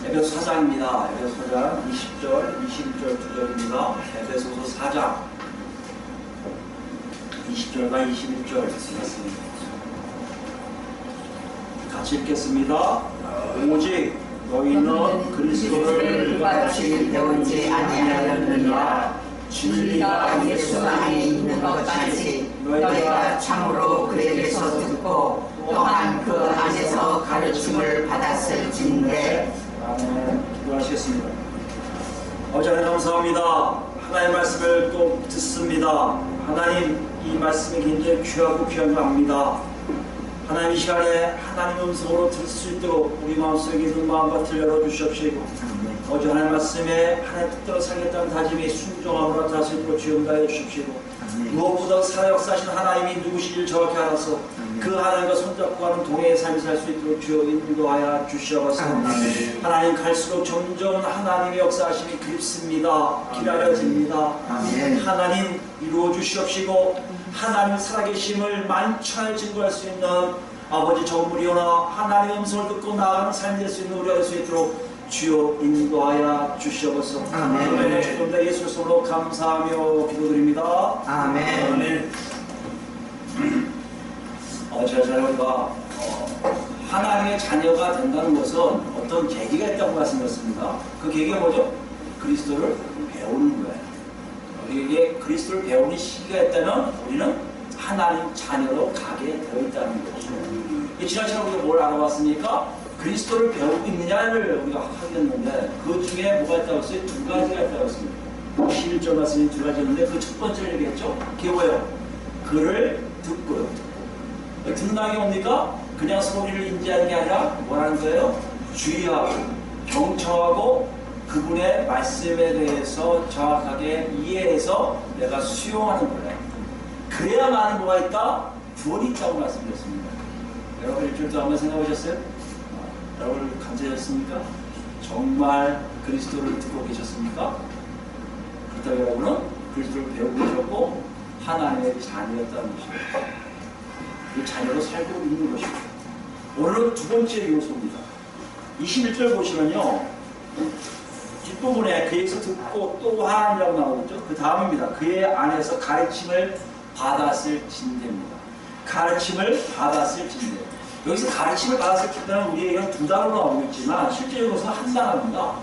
에베소 4장입니다. 에베소 4장 20절, 21절 2절입니다. 에베소서 4장 20절과 21절 쓰겠습니다. 같이 읽겠습니다. 오직 너희는 그리스도를 그같이 배우지 아니하였느냐. 진리가 예수 안에 있는 것 같이 너희가 참으로 그에게서 듣고 또한 그 안에서 가르침을 받았을진데. 아멘. 기도하시겠습니다. 아버지 하나님 감사합니다. 하나님의 말씀을 또 듣습니다. 하나님, 이 말씀이 굉장히 귀하고 귀한 줄 압니다. 하나님, 이 시간에 하나님의 음성으로 들을 수 있도록 우리 마음속에 있는 마음밭을 열어주시옵시고, 어제 하나님 말씀에 하나님 뜻대로 살겠다는 다짐이 순종함으로 나타날 수 있도록 주여 응답해 주십시오. 무엇보다 살아 역사하신 하나님이 누구신지를 정확히 알아서 그 하나님과 손잡고 가는 동해의 삶을 살 수 있도록 주여 인도하여 주시옵소서. 하나님, 갈수록 점점 하나님의 역사하심이 그립습니다. 기다려집니다. 하나님, 이루어 주시옵시고 하나님 살아계심을 만천하에 증거할 수 있는 아버지 정물이오나 하나님의 음성을 듣고 나아가는 삶이 될 수 있는 우리가 될 수 있도록 주여 인도하여 주시옵소서. 아멘. 주님의 예수 손으로 감사하며 기도드립니다. 아멘. 제가 우리가 하나님의 자녀가 된다는 것은 어떤 계기가 있다고 말씀드렸습니다. 그 계기가 뭐죠? 그리스도를 배우는 거예요. 우리에게 그리스도를 배우는 시기가 있다면 우리는 하나님 자녀로 가게 되어 있다는 거죠. 지난 시간에 우리가 뭘 알아봤습니까? 그리스도를 배우고 있느냐를 우리가 하겠는데 그 중에 뭐가 있다고 했어요? 두 가지가 있다고 했습니다. 11절 말씀이 두 가지였는데 그 첫 번째를 얘기했죠? 그게 뭐예요? 글을 듣고요. 듣는다는 게 뭡니까? 그냥 소리를 인지하는 게 아니라 뭐라는 거예요? 주의하고 경청하고 그분의 말씀에 대해서 정확하게 이해해서 내가 수용하는 거예요. 그래야만 뭐가 있다? 구원이 있다고 말씀드렸습니다. 여러분 일주일 동안 한번 생각해 보셨어요? 여러분 감사하셨습니까? 정말 그리스도를 듣고 계셨습니까? 그렇다고 여러분은 그리스도를 배우고 계셨고 하나님의 자녀였다는 것입니다. 그 자녀로 살고 있는 것이고, 오늘은 두 번째 요소입니다. 21절 보시면요, 뒷부분에 그에서 듣고 또한이라고 나오죠. 그 다음입니다. 그의 안에서 가르침을 받았을 진대입니다. 가르침을 받았을 진대. 여기서 가르침을 받았을 때는 우리에게는 두 단어로 나오고 있지만 실제로는 한 단어입니다.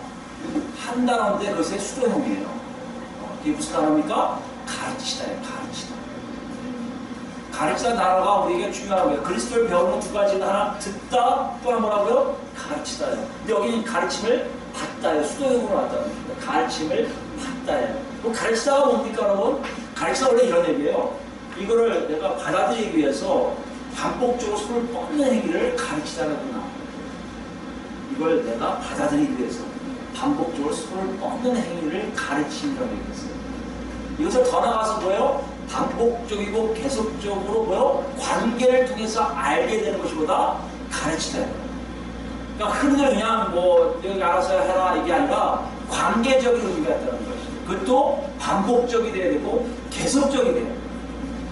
한 단어인데 그것의 수동형이에요. 이게 무슨 단어입니까? 가르치다예요. 가르치다. 가르치다는 단어가 우리에게 중요한 거예요. 그리스도를 배우는 두 가지는 하나 듣다, 또 하나 뭐라고요? 가르치다예요. 근데 여기는 가르침을 받다예요. 수동형으로 나왔다는 겁니다. 가르침을 받다예요. 그럼 가르치다가 뭡니까, 여러분? 가르치다 원래 이런 얘기예요. 이거를 내가 받아들이기 위해서 반복적으로 손을 뻗는 행위를 가르치다라고 나와요. 이걸 내가 받아들이기 위해서 반복적으로 손을 뻗는 행위를 가르침이라고 얘기했어요. 이것을 더 나가서 뭐예요? 반복적이고 계속적으로 뭐요? 관계를 통해서 알게 되는 것이보다 가르치다예요. 그러니까 흔히 그냥 뭐 여기 알아서 해라 이게 아니라 관계적인 의미가 있다는 것이죠. 그것도 반복적이 돼야 되고 계속적이 돼요.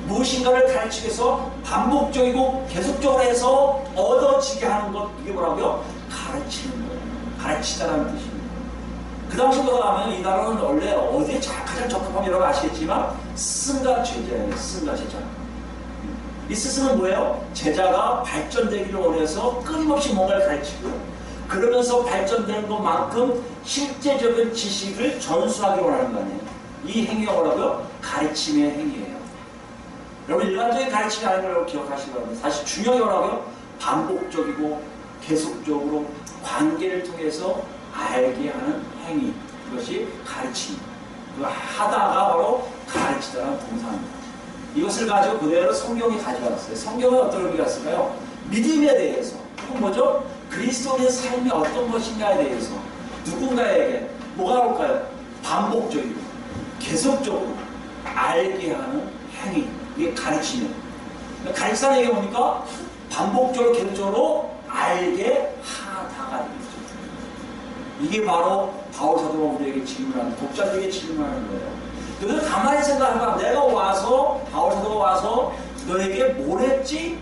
무엇인가를 가르치기 위해서 반복적이고 계속적으로 해서 얻어지게 하는 것, 이게 뭐라고요? 가르치는 거예요. 가르치다라는 뜻입니다. 그 당시 돌아가면 이 단어는 원래 어디에 가장 적합하면 여러분 아시겠지만 스승과 제자예요. 스승과 제자. 이 스승은 뭐예요? 제자가 발전되기를 원해서 끊임없이 뭔가를 가르치고 그러면서 발전되는 것만큼 실제적인 지식을 전수하기 원하는 거 아니에요. 이 행위가 뭐라고요? 가르침의 행위예요. 여러분 일반적인 가르침이 아닌 걸 기억하시기 바랍니다. 사실 중요한 게 뭐라고요? 반복적이고 계속적으로 관계를 통해서 알게 하는 행위, 그것이 가르침. 그 하다가 바로 가르치다라는 동사입니다. 이것을 가지고 그대로 성경이 가져왔어요. 성경은 어떤 의미가 있을까요? 믿음에 대해서, 혹은 뭐죠? 그리스도의 삶이 어떤 것인가에 대해서 누군가에게 뭐가 나올까요? 반복적이고 계속적으로 알게 하는 행위, 이게 가르치는. 가르치다는 얘기가 뭡니까? 반복적으로 계속적으로 알게 하다가 되겠죠. 이게 바로 바울 사도가 우리에게 질문하는, 독자들에게 질문하는 거예요. 그래서 가만히 생각해봐. 내가 와서, 바울 사도가 와서 너에게 뭘 했지?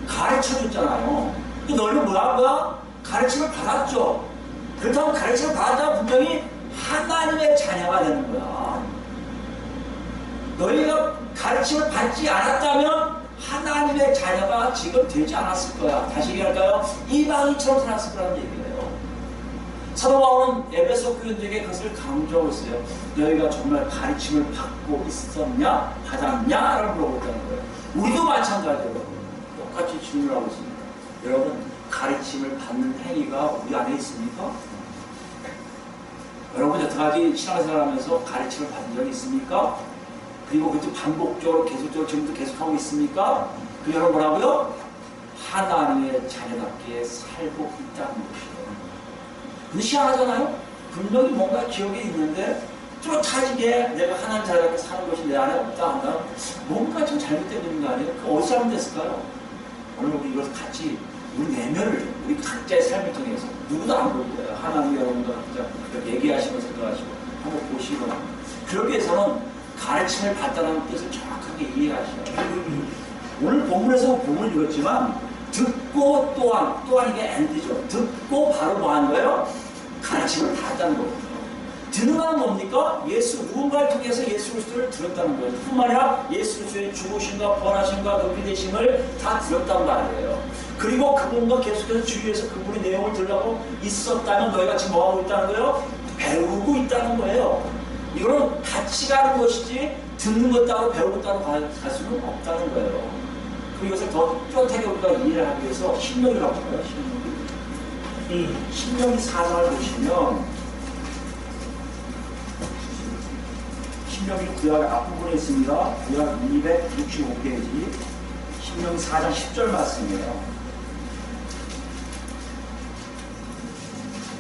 가르쳐 줬잖아요. 너희는 뭐야? 가르침을 받았죠. 그렇다고 가르침을 받았다면 분명히 하나님의 자녀가 되는 거야. 너희가 가르침을 받지 않았다면 하나님의 자녀가 지금 되지 않았을 거야. 다시 얘기할까요? 이방인처럼 살았을 거라는 얘기예요. 사도 바울은 에베소 교인들에게 그것을 강조하고 있어요. 너희가 정말 가르침을 받고 있었냐? 받았냐? 라고 물어보다는 거예요. 우리도 마찬가지로 똑같이 질문을 하고 있습니다. 여러분, 가르침을 받는 행위가 우리 안에 있습니까? 여러분, 여태까지 신앙생활 하면서 가르침을 받은 적이 있습니까? 그리고 그것도 반복적으로 계속적으로 지금도 계속하고 있습니까? 그 여러분 뭐라고요? 하나님의 자녀답게 살고 있다는 것이에요. 근데 희한하잖아요? 분명히 뭔가 기억에 있는데 뚜렷하게 내가 하나님 자녀답게 사는 것이 내 안에 없다 한다면 뭔가 좀 잘못되고 있는 거 아니에요? 그 어디서 잘못됐을까요? 오늘 우리 이것을 같이 우리 내면을 우리 각자의 삶을 통해서 누구도 안 볼 거예요. 하나님 여러분과 각자 그렇게 얘기하시고 생각하시고 한번 보시고 그러기 위해서는 가르침을 받다는 뜻을 정확하게 이해하셔야 돼요. 오늘 본문에서 본문을 읽었지만 듣고 또한 이게 엔드죠. 듣고 바로 뭐 하는 거예요? 가르침을 받았다는 거거든요. 듣는 건 뭡니까? 누군가를 통해서 예수 그리스도를 들었다는 거예요. 뿐만 아니라 예수 그리스도의 죽으심과 부활하심과 높이 되심을 다 들었단 말이에요. 그리고 그분과 계속해서 주위에서 그분의 내용을 들으려고 있었다면 너희가 지금 뭐 하고 있다는 거예요? 배우고 있다는 거예요. 이거는 같이 가는 것이지 듣는 것 따로 배우는 것 따로 갈 수는 없다는 거예요. 그리고 이것을 더 뚜렷하게 우리가 이해를 하기 위해서 신명기라고 해요. 신명기 4장을 보시면 신명기 구약 앞부분에 있습니다. 구약 265페이지 신명기 4장 10절 말씀이에요.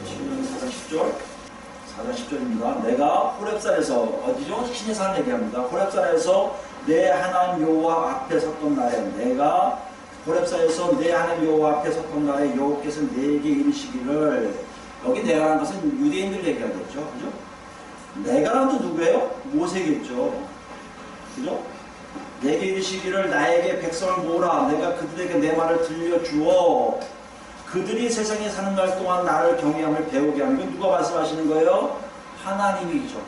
신명기 4장 10절 4장 10절입니다. 내가 호렙산에서 어디죠? 신의 산을 얘기합니다. 호렙산에서 내 하나님 여호와 앞에 섰던 날에 내가 호렙산에서 내 하나님 여호와 앞에 섰던 날에 여호께서 내게 이르시기를 여기 내가라는 것은 유대인들 얘기하겠죠. 그죠? 내가라는 또 누구예요? 모세겠죠. 그죠? 내게 이르시기를 나에게 백성을 모으라 내가 그들에게 내 말을 들려주어 그들이 세상에 사는 날 동안 나를 경외함을 배우게 하는 건 누가 말씀하시는 거예요? 하나님이죠.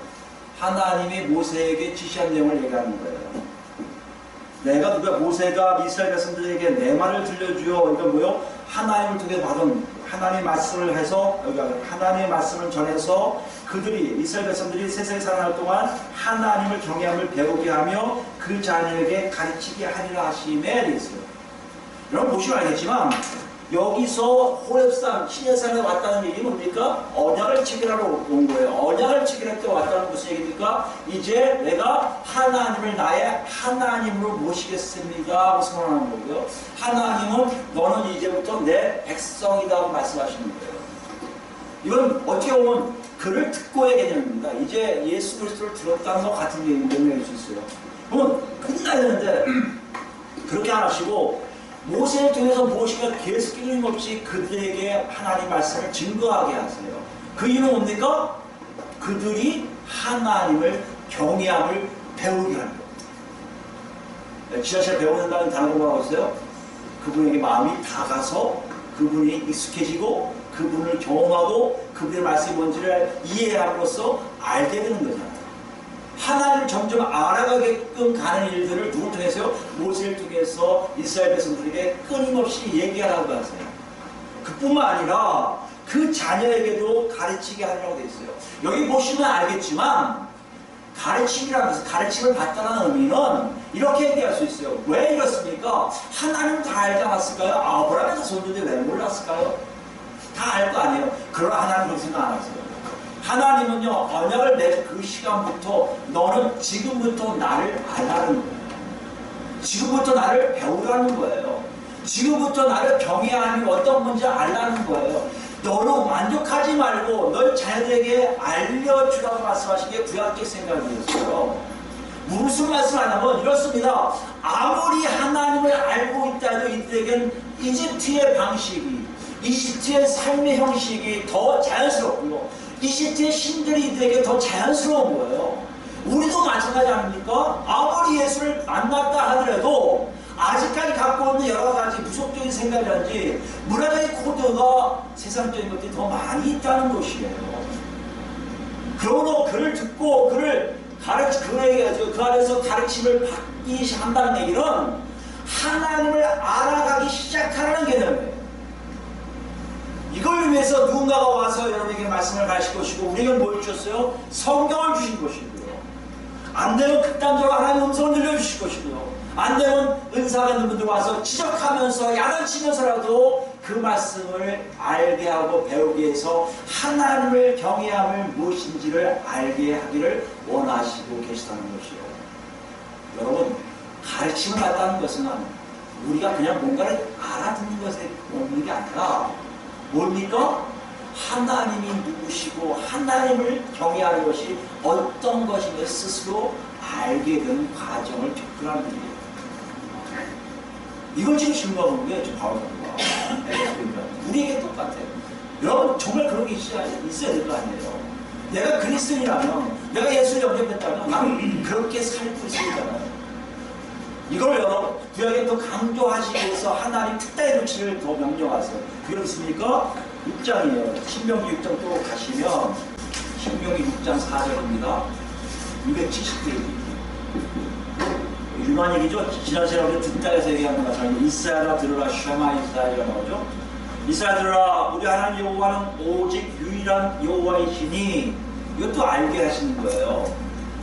하나님이 모세에게 지시한 내용을 얘기하는 거예요. 모세가 이스라엘 백성들에게 내 말을 들려주어 이건 뭐요? 하나님을 통해 받은 하나님의 말씀을 해서 하나님의 말씀을 전해서 그들이 이스라엘 백성들이 세상에 사는 날 동안 하나님을 경외함을 배우게 하며 그 자녀에게 가르치게 하리라 하심에 되어 있어요. 여러분 보시면 알겠지만 여기서 호렙산 신의 산에 왔다는 얘기는 뭡니까? 언약을 체결하러 온 거예요. 언약을 체결할 때 왔다는 무슨 얘기입니까? 이제 내가 하나님을 나의 하나님으로 모시겠습니다 하고 선언하는 거고요. 하나님은 너는 이제부터 내 백성이라고 말씀하시는 거예요. 이건 어떻게 보면 그를 듣고의 개념입니다. 이제 예수 그리스도를 들었다는 것 같은 개념일 수 있어요. 그러면 끝나야 되는데 그렇게 안 하시고 모세를 통해서 모세가 계속 끊임없이 그들에게 하나님 말씀을 증거하게 하세요. 그 이유는 뭡니까? 그들이 하나님을 경외함을 배우게 하는 겁니다. 지하철 배우는다는 단어가 뭐라고 했어요? 그분에게 마음이 다가서 그분이 익숙해지고 그분을 경험하고 그분의 말씀이 뭔지를 이해함으로써 알게 되는 거잖아요. 하나님을 점점 알아가게끔 가는 일들을 누굴 통해서요? 모세를 통해서 이스라엘 백성들에게 끊임없이 얘기하라고 하세요. 그뿐만 아니라 그 자녀에게도 가르치게 하려고 되어 있어요. 여기 보시면 알겠지만 가르침이라면서 가르침을 받다는 의미는 이렇게 얘기할 수 있어요. 왜 이렇습니까? 하나님 다 알지 않았을까요? 아브라함의 자손인데 왜 몰랐을까요? 다 알 거 아니에요. 그러나 하나님 그렇게 생각 안 하세요. 하나님은요, 언약을 맺은 그 시간부터 너는 지금부터 나를 알라는 거예요. 지금부터 나를 배우라는 거예요. 지금부터 나를 경외하는 어떤 건지 알라는 거예요. 너로 만족하지 말고 널 자녀들에게 알려주라고 말씀하신 게 구약적 생각이었어요. 무슨 말씀하냐면 이렇습니다. 아무리 하나님을 알고 있다 해도 이들에겐 이집트의 방식이, 이집트의 삶의 형식이 더 자연스럽고요. 이집트의 신들이 이들에게 더 자연스러운 거예요. 우리도 마찬가지 아닙니까? 아무리 예수를 만났다 하더라도 아직까지 갖고 있는 여러 가지 무속적인 생각이라든지 문화적인 코드가 세상적인 것들이 더 많이 있다는 것이에요. 그러므로 그를 듣고 그를 그 안에서 가르침을 받기 한다는 얘기는 하나님을 알아가기 시작하라는 개념이에요. 이걸 위해서 누군가가 와서 여러분에게 말씀을 가르칠 것이고 우리에게 뭘 주셨어요? 성경을 주신 것이고요. 안 되면 극단적으로 하나님의 음성을 들려주실 것이고요. 안 되면 은사가 있는 분들 와서 지적하면서 야단치면서라도 그 말씀을 알게 하고 배우기 위해서 하나님을 경외함을 무엇인지를 알게 하기를 원하시고 계시다는 것이요. 여러분, 가르침을 받다는 것은 우리가 그냥 뭔가를 알아듣는 것에 없는 게 아니라 뭡니까? 하나님이 누구시고 하나님을 경외하는 것이 어떤 것인가 스스로 알게 되는 과정을 접근하는 일이에요. 이걸 지금 질문하는 게 좀 바울사도가 우리에게 똑같아요. 여러분 정말 그런 게 있어야 될 거 아니에요. 내가 그리스도인이라면, 내가 예수를 영접했다면 나는 그렇게 살고 있으잖아요. 이걸 여러분 구약에 또 강조하시기 위해서 하나님 특단의 조치를 더 명령하세요. 그게 있습니까? 6장이에요. 신명기 6장 또 가시면 신명기 6장 4절입니다. 270페이지. 유명한 얘기죠. 지난 시간에 우리 듣다에서 얘기한 것처럼 이스라엘아 들으라 쉐마 이스라엘이라 나오죠. 이스라엘 들으라 우리 하나님 여호와는 오직 유일한 여호와이시니 이것도 알게 하시는 거예요.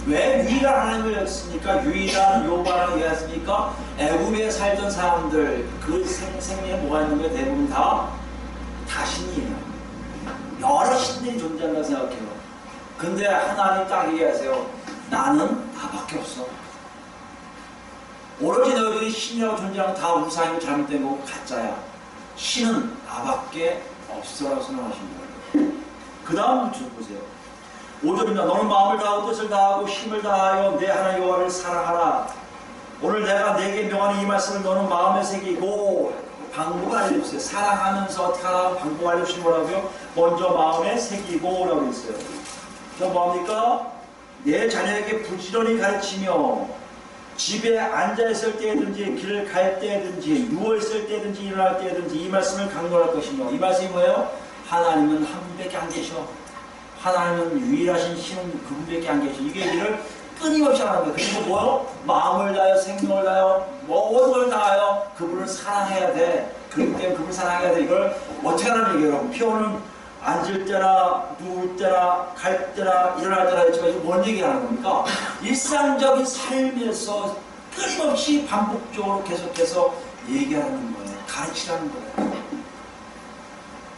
왜 유일한 하나님을 했습니까? 유일한 여호와라고 얘기했습니까? 애굽에 살던 사람들 그 생명에 뭐가 있는 게 대부분 다 신이에요. 여러 신들이 존재한다고 생각해요. 근데 하나님 딱 얘기하세요. 나는 나밖에 없어. 오로지 너희들이 신이라고 존재하는 다 우상이고 잘못된 거고 가짜야. 신은 나밖에 없어라고 선언하신 거예요. 그 다음 보세요. 5절입니다. 너는 마음을 다하고 뜻을 다하고 힘을 다하여 내 하나님 여호와를 사랑하라. 오늘 내가 내게 명하는 이 말씀을 너는 마음에 새기고 방법을 알려주세요. 사랑하면서 어떻게 하나 방법 알려주신 거라고요? 먼저 마음에 새기고 라고 했어요. 저 뭡니까? 내 자녀에게 부지런히 가르치며 집에 앉아있을 때든지 길을 갈 때든지 누워있을 때든지 일어날 때든지 이 말씀을 강조할 것이며 이 말씀이 뭐예요? 하나님은 한 분밖에 안 계셔. 하나님은 유일하신 신은 그분밖에 안 계셔. 이게 얘기를 끊임없이 하는 거예요. 그리고 뭐요? 마음을 다하여 생명을 다하여 모든 걸 다하여 그분을 사랑해야 돼. 그렇기 때문에 그분을 사랑해야 돼. 이걸 어떻게 하는 얘기예요? 여러분 표현은 앉을 때나 누울 때나 갈 때나 일어날 때나 했지만 이거 뭔 얘기하는 겁니까? 일상적인 삶에서 끊임없이 반복적으로 계속해서 얘기하는 거예요. 가르치라는 거예요.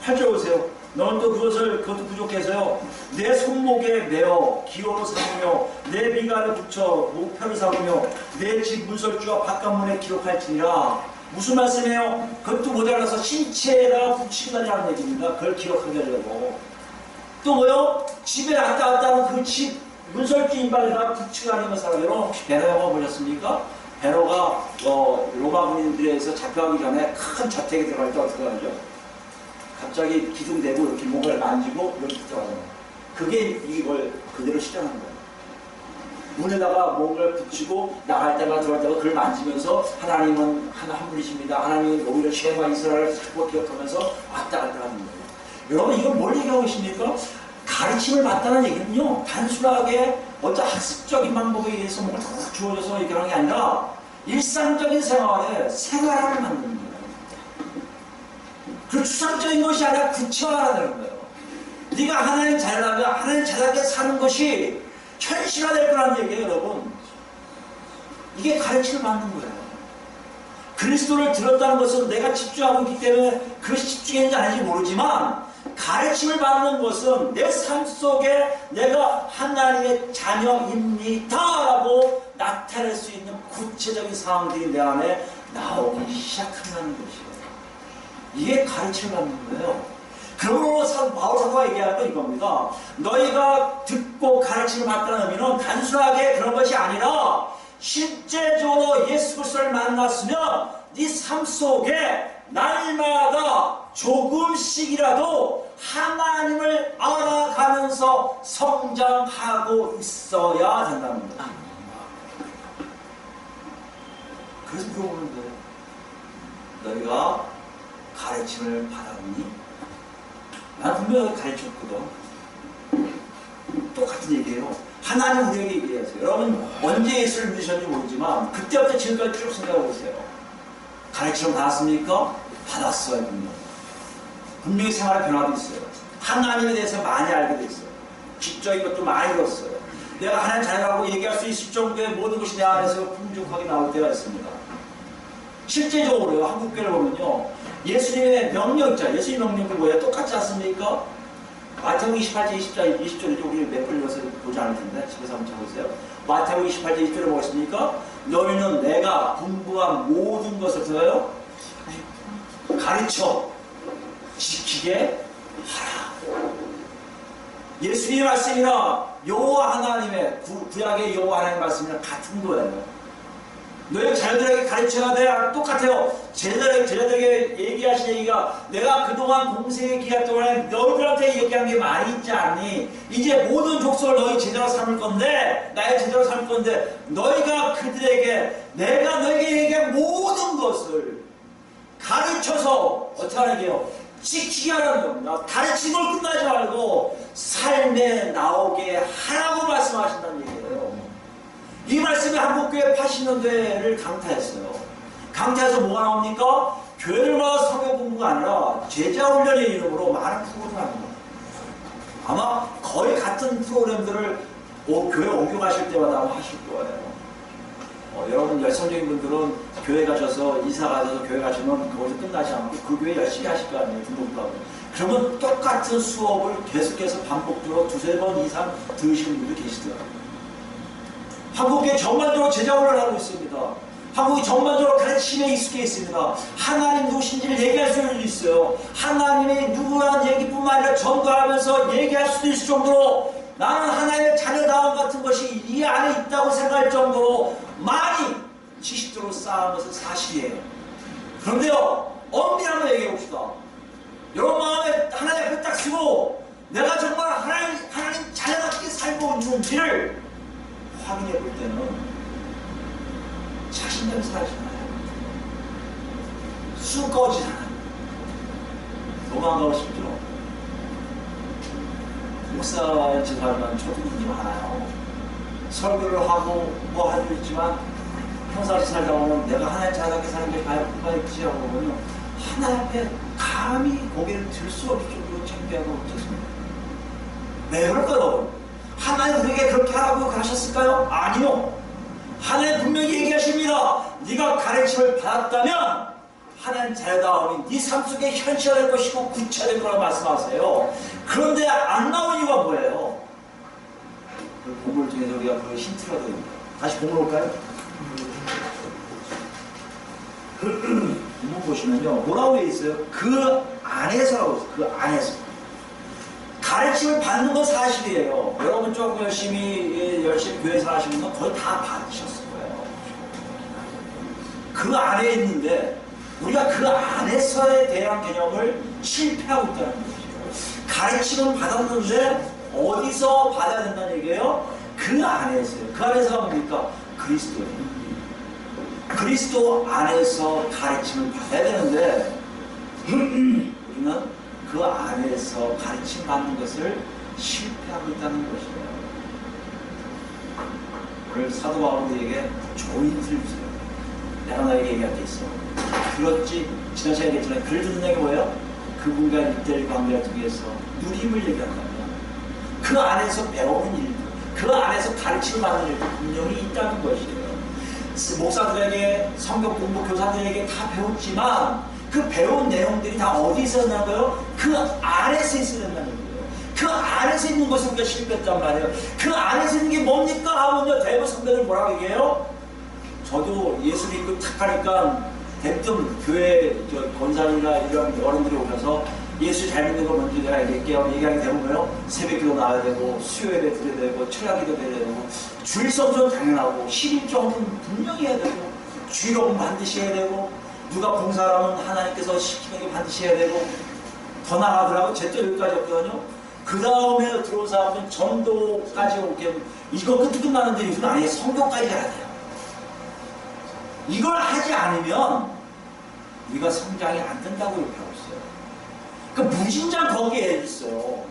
8절 보세요. 너는 또 그것도 부족해서요. 내 손목에 매어 기호로 삼으며 내 미간에 붙여 목표를 삼으며 내 집 문설주와 바깥문에 기록할지니라. 무슨 말씀이에요? 그것도 모자라서 신체에다 붙이다라는 얘기입니다. 그걸 기억하게 하려고. 또 뭐요? 집에 왔다 갔다 하는 그 집 문설주 인발에다 붙이고 다니는 사람. 여러분 혹시 베러 영화 보셨습니까? 베러가 로마 군인들에서 잡혀가기 전에 큰 저택에 들어갈 때 어떻게 하죠? 갑자기 기둥대고 이렇게 목을 만지고 이렇게 들어가는 거예요. 그게 이걸 그대로 실현하는 거예요. 문에다가 목을 붙이고 나갈 때마다 들어갈 때마다 그걸 만지면서 하나님은 한 분이십니다. 하나님은 오히려 쉐마 이스라엘을 자꾸 기억하면서 왔다 갔다 하는 거예요. 여러분 이건 뭘 얘기하고 계십니까? 가르침을 받다는 얘기는요. 단순하게 어떤 학습적인 방법에 의해서 뭔가 탁 주어져서 얘기하는 게 아니라 일상적인 생활에 생활을 만드는 거예요. 그 추상적인 것이 아니라 구체화하는 거예요. 네가 하나님 잘하면 하나님 잘하게 사는 것이 현실화될 거라는 얘기예요, 여러분. 이게 가르침을 받는 거예요. 그리스도를 들었다는 것은 내가 집중하고 있기 때문에 그것이 집중했는지 아닌지 모르지만 가르침을 받는 것은 내 삶 속에 내가 하나님의 자녀입니다 라고 나타낼 수 있는 구체적인 상황들이 내 안에 나오기 시작한다는 것이에요. 이게 가르침을 받는 거예요. 그러므로 바울 사도가 얘기하는 건 이겁니다. 너희가 듣고 가르침을 받다는 의미는 단순하게 그런 것이 아니라 실제적으로 예수 그리스도를 만났으면 네 삶 속에 날마다 조금씩이라도 하나님을 알아가면서 성장하고 있어야 된다는 거예요. 그래서 물어보는 거예요. 너희가 가르침을 받았니? 난 분명히 가르쳤거든. 똑같은 얘기예요. 하나님 우리에게 얘기하세요. 여러분 언제 예수를 믿으셨는지 모르지만 그때부터 지금까지 쭉 생각해 보세요. 가르침을 받았습니까? 받았어요. 분명히 생활의 변화도 있어요. 하나님에 대해서 많이 알게 됐어요. 지적인 것도 많이 들었어요. 내가 하나님 자녀라고 얘기할 수 있을 정도의 모든 것이 내 안에서 풍족하게 나올 때가 있습니다. 실제적으로요, 한국교회를 보면요, 예수님의 명령자, 예수님 명령이 뭐예요? 똑같지 않습니까? 마태복음 28절, 20절이죠. 우리 몇 번 읽어서 보지 않을 텐데, 집에서 한번 찾아보세요. 마태복음 28절, 20절에 뭐가 있습니까? 너희는 내가 분부한 모든 것을 더요 가르쳐 지키게 하라. 예수님의 말씀이나 여호와 하나님의 구약의 여호와 하나님의 말씀이랑 같은 거예요. 너희 자녀들에게 가르쳐야 돼. 똑같아요. 제자들에게 얘기하신 얘기가 내가 그동안 공생의 기간 동안에 너희들한테 얘기한 게 많이 있지 않니? 이제 모든 족속을 너희 제자로 삼을 건데, 나의 제자로 삼을 건데, 너희가 그들에게 내가 너희에게 얘기한 모든 것을 가르쳐서 어떻게 하라고요? 지키게 하라는 겁니다. 가르치는 걸 끝나지 말고 삶에 나오게 하라고 말씀하신다는 얘기예요. 이 말씀이 한국교회 80년대를 강타했어요. 강타해서 뭐가 나옵니까? 교회를마다 설교 공부가 아니라 제자훈련의 이름으로 많은 프로그램을 합니다. 아마 거의 같은 프로그램들을 교회 옮겨가실 때마다 하실 거예요. 여러분 열성적인 분들은 교회 가셔서 이사 가셔서 교회 가시면 거기서 끝나지 않고 그 교회 열심히 하실 거 아니에요. 등록도 하고. 그러면 똑같은 수업을 계속해서 반복적으로 두세 번 이상 들으시는 분도 계시더라고요. 한국에 전반적으로 제자훈련을 하고 있습니다. 한국이 전반적으로 가르침에 익숙해 있습니다. 하나님 누구신지를 얘기할 수 있어요. 하나님이 누구라는 얘기뿐만 아니라 전도하면서 얘기할 수도 있을 정도로 나는 하나님의 자녀다움 같은 것이 이 안에 있다고 생각할 정도로 많이 지식적으로 쌓은 것은 사실이에요. 그런데요, 엄밀히 한번 얘기해 봅시다. 여러분 마음에 하나님 앞에 딱 쓰고 내가 정말 하나님 자녀답게 살고 있는지를 확인해 볼 때는 자신감이 사라지잖아요. 쑥 꺼지잖아요. 도망가고 싶죠. 목사의 제사지만 저도 그런 게 많아요. 설교를 하고 뭐 할 수 있지만 형사같이 살다 보면 내가 하나님 자녀답게 사는 게 뭐가 있지라고 보면 하나님 앞에 감히 고개를 들 수 없을 정도로 창피하고 어쩌습니까? 왜 그럴까요? 하나님 우리에게 그렇게 하라고 하셨을까요? 아니요. 하나님 분명히 얘기하십니다. 네가 가르침을 받았다면 하나님 자녀다움이 네 삶 속에 현실화될 것이고 구체화될 거라고 말씀하세요. 그런데 안 나온 이유가 뭐예요? 그 본문을 통해서 우리가 그 힌트가 됩니다. 다시 본문 올까요? 본문 보시면요, 뭐라고 되어 있어요? 그 안에서라고 있어요. 그 안에서 가르침을 받는 건 사실이에요. 여러분 조금 열심히 교회에서 하시는 건 거의 다 받으셨을 거예요. 그 안에 있는데 우리가 그 안에서에 대한 개념을 실패하고 있다는 거죠. 가르침은 받았는데 어디서 받아야 된다는 얘기예요? 그 안에서요. 그 안에서가 뭡니까? 그리스도예요. 그리스도 안에서 가르침을 받아야 되는데 우리는 그 안에서 가르침 받는 것을 실패하고 있다는 것이에요. 오늘 사도 바울에게 좋은 힌트를 주세요. 내가 너에게 얘기할 게 있어. 들었지? 지난 시간에 얘기했잖아요. 글 듣는 얘기 뭐예요? 그분과 일대일 관계를 통해서 누림을 얘기한다면 그 안에서 배우는 일들, 그 안에서 가르침을 받는 일들 분명히 있다는 것이에요. 목사들에게, 성경 공부 교사들에게 다 배웠지만 그 배운 내용들이 다 어디 있었냐고요? 그 안에서 있어야 된다는 거예요. 그 안에서 있는 것을 우리가 실패했단 말이에요. 그 안에서 있는 게 뭡니까? 하면요, 대부분 선배들 뭐라고 얘기해요? 저도 예수 믿고 착하니까 대부분 교회 권사님이나 이런 어른들이 오셔서 예수 잘 믿는 거 먼저 내가 얘기하게 되면요, 새벽기도 나와야 되고 수요예배 드려야 되고 철야기도 드려야 되고 주일성전 당연하고 11조는 분명히 해야 되고 주일업은 반드시 해야 되고 누가 봉사하면 하나님께서 시키는 게 반드시 해야 되고 더 나가더라고. 제때 여기까지 없거든요. 그 다음에 들어온 사람은 전도까지 오게 이거 끝나는데 요즘 아예 성경까지 해야 돼요. 이걸 하지 않으면 우리가 성장이 안 된다고 이렇게 하고 있어요. 그러니까 무진장 거기에 있어요.